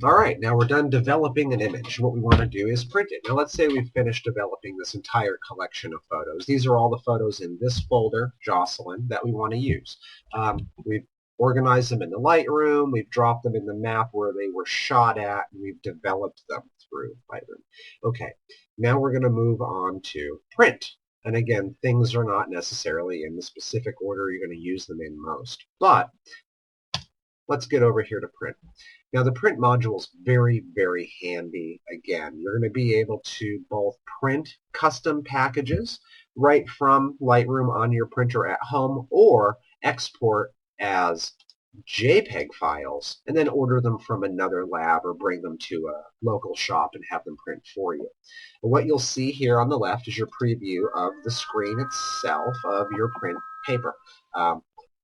All right, now we're done developing an image. What we want to do is print it. Now let's say we've finished developing this entire collection of photos. These are all the photos in this folder, Jocelyn, that we want to use. We've organized them in the Lightroom. We've dropped them in the map where they were shot at, and we've developed them through Lightroom. Okay, now we're going to move on to print. And again, things are not necessarily in the specific order you're going to use them in most. But let's get over here to print. Now the print module is very, very handy. Again, you're going to be able to both print custom packages right from Lightroom on your printer at home, or export as JPEG files and then order them from another lab or bring them to a local shop and have them print for you. And what you'll see here on the left is your preview of the screen itself of your print paper.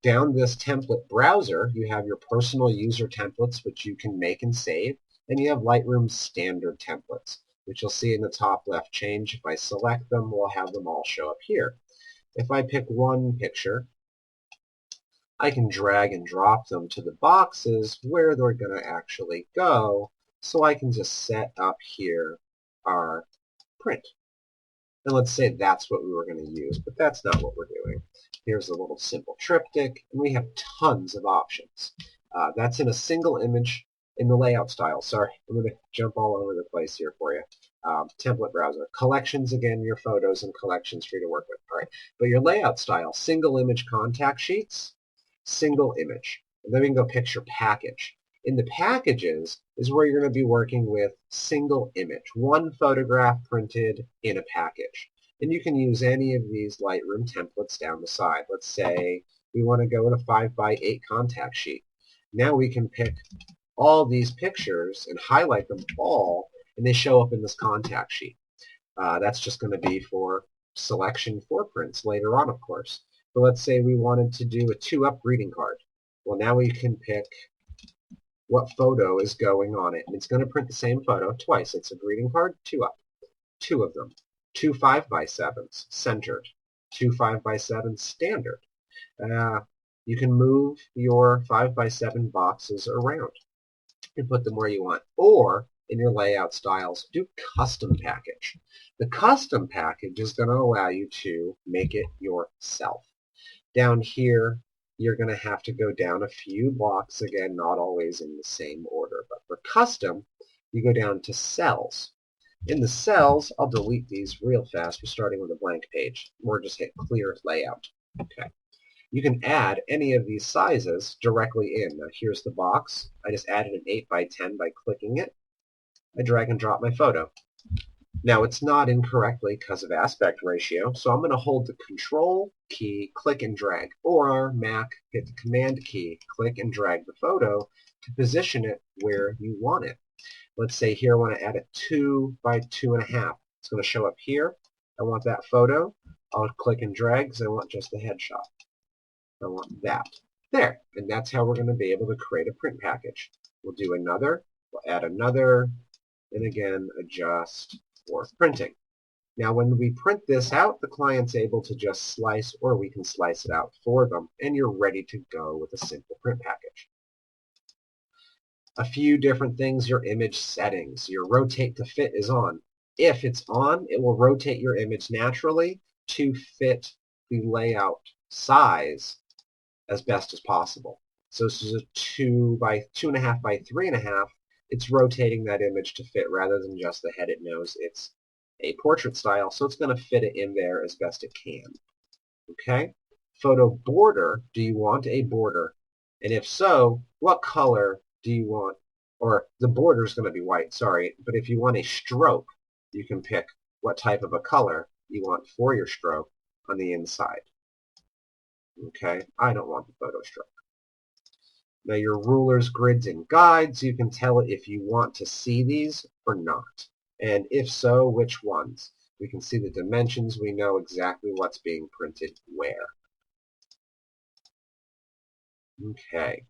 Down this template browser, you have your personal user templates, which you can make and save, and you have Lightroom's standard templates, which you'll see in the top left change. If I select them, we'll have them all show up here. If I pick one picture, I can drag and drop them to the boxes where they're going to actually go, so I can just set up here our print. And let's say that's what we were going to use, but that's not what we're doing. Here's a little simple triptych, and we have tons of options. That's in a single image in the layout style. Sorry, I'm going to jump all over the place here for you. Template browser. Collections, again, your photos and collections for you to work with. All right, but your layout style, single image contact sheets, single image. And then we can go picture package. In the packages is where you're going to be working with single image, one photograph printed in a package. And you can use any of these Lightroom templates down the side. Let's say we want to go with a 5x8 contact sheet. Now we can pick all these pictures and highlight them all, and they show up in this contact sheet. That's just going to be for selection for prints later on, of course. But let's say we wanted to do a 2-up greeting card. Well, now we can pick what photo is going on it. And it's going to print the same photo twice. It's a greeting card, 2-up. 2 of them. 2 5x7s, centered. 2 5x7 standard. You can move your 5x7 boxes around and put them where you want. Or, in your layout styles, do custom package. The custom package is going to allow you to make it yourself. Down here, you're going to have to go down a few blocks, again, not always in the same order. But for custom, you go down to cells. In the cells, I'll delete these real fast. We're starting with a blank page, or just hit clear layout. Okay. You can add any of these sizes directly in. Now here's the box. I just added an 8x10 by clicking it. I drag and drop my photo. Now it's not incorrectly because of aspect ratio, so I'm going to hold the Control key, click and drag, or Mac, hit the Command key, click and drag the photo to position it where you want it. Let's say here I want to add a 2x2.5. It's going to show up here. I want that photo. I'll click and drag because I want just the headshot. I want that. There. And that's how we're going to be able to create a print package. We'll do another. We'll add another. And again, adjust for printing. Now when we print this out, the client's able to just slice, or we can slice it out for them, and you're ready to go with a simple print package. A few different things, your image settings. Your rotate to fit is on. If it's on, it will rotate your image naturally to fit the layout size as best as possible. So this is a 2.5 by 3.5. It's rotating that image to fit rather than just the head. It knows it's a portrait style, so it's going to fit it in there as best it can. Okay? Photo border, do you want a border? And if so, what color do you want? Or the border is going to be white, sorry, but if you want a stroke, you can pick what type of a color you want for your stroke on the inside. Okay? I don't want the photo stroke. Now your rulers, grids, and guides, you can tell it if you want to see these or not. And if so, which ones. We can see the dimensions. We know exactly what's being printed where. Okay.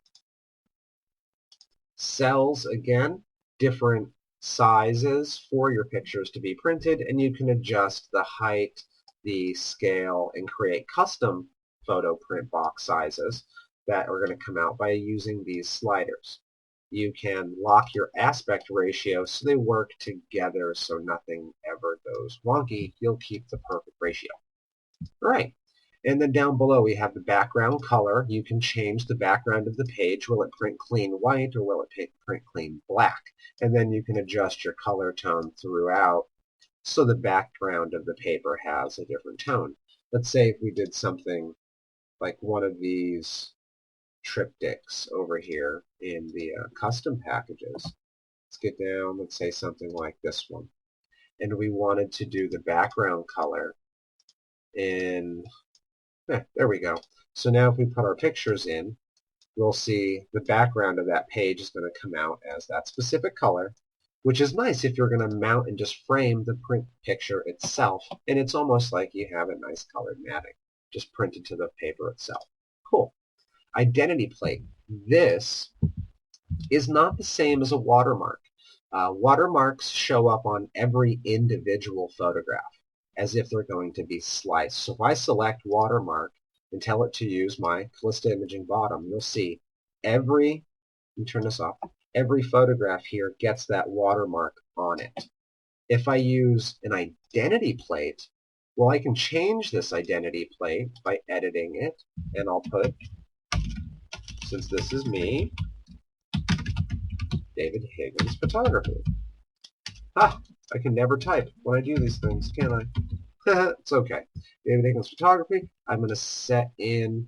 Cells, again, different sizes for your pictures to be printed, and you can adjust the height, the scale, and create custom photo print box sizes that are going to come out by using these sliders. you can lock your aspect ratio so they work together so nothing ever goes wonky. You'll keep the perfect ratio. All right. And then down below we have the background color. You can change the background of the page. Will it print clean white or will it print clean black? And then you can adjust your color tone throughout so the background of the paper has a different tone. Let's say if we did something like one of these triptychs over here in the custom packages. Let's get down, let's say something like this one. And we wanted to do the background color in, there we go. So now if we put our pictures in, we'll see the background of that page is going to come out as that specific color, which is nice if you're going to mount and just frame the print picture itself. And it's almost like you have a nice colored matting just printed to the paper itself. Cool. Identity plate. This is not the same as a watermark. Watermarks show up on every individual photograph as if they're going to be sliced. So if I select watermark and tell it to use my Calista Imaging bottom, you'll see let me turn this off, every photograph here gets that watermark on it. If I use an identity plate, well, I can change this identity plate by editing it, and I'll put, since this is me, David Higgins Photography. I can never type when I do these things, can I? It's okay. David Higgins Photography. I'm going to set in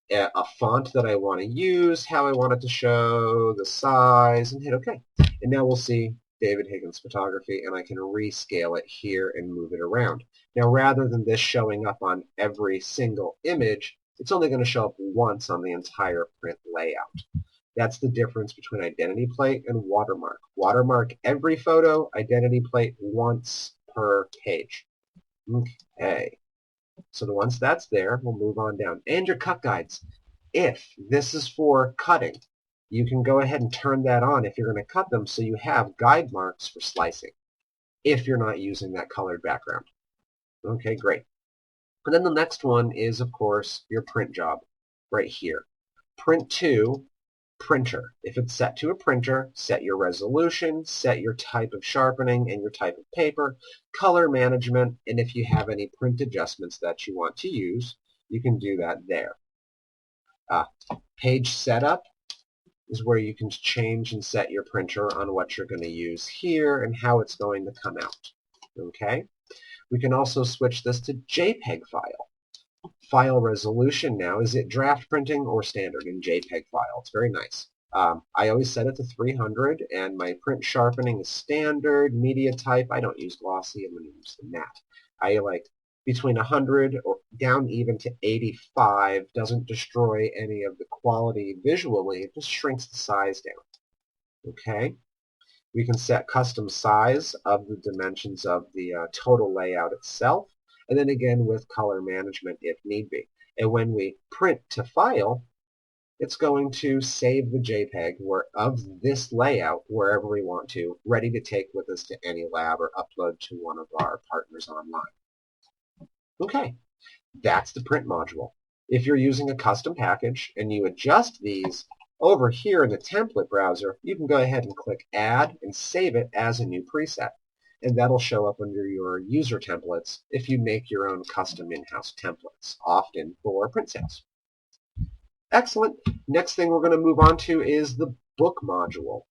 a font that I want to use, how I want it to show, the size, and hit OK. And now we'll see David Higgins Photography, and I can rescale it here and move it around. Now, rather than this showing up on every single image, it's only going to show up once on the entire print layout. That's the difference between identity plate and watermark. Watermark every photo, identity plate once per page. Okay. So once that's there, we'll move on down. And your cut guides. If this is for cutting, you can go ahead and turn that on if you're going to cut them so you have guide marks for slicing if you're not using that colored background. Okay, great. And then the next one is, of course, your print job right here. Print to printer. If it's set to a printer, set your resolution, set your type of sharpening and your type of paper, color management, and if you have any print adjustments that you want to use, you can do that there. Page setup is where you can change and set your printer on what you're going to use here and how it's going to come out. Okay? We can also switch this to JPEG file. File resolution now, is it draft printing or standard in JPEG file? It's very nice. I always set it to 300, and my print sharpening is standard. Media type, I don't use glossy, I'm going to use the matte. I like between 100 or down even to 85. Doesn't destroy any of the quality visually, it just shrinks the size down. Okay? We can set custom size of the dimensions of the total layout itself, and then again with color management if need be. And when we print to file, it's going to save the JPEG of this layout wherever we want to, ready to take with us to any lab or upload to one of our partners online. Okay, that's the print module. If you're using a custom package and you adjust these over here in the template browser, you can go ahead and click Add and save it as a new preset. And that'll show up under your user templates if you make your own custom in-house templates, often for print sales. Excellent. Next thing we're going to move on to is the book module.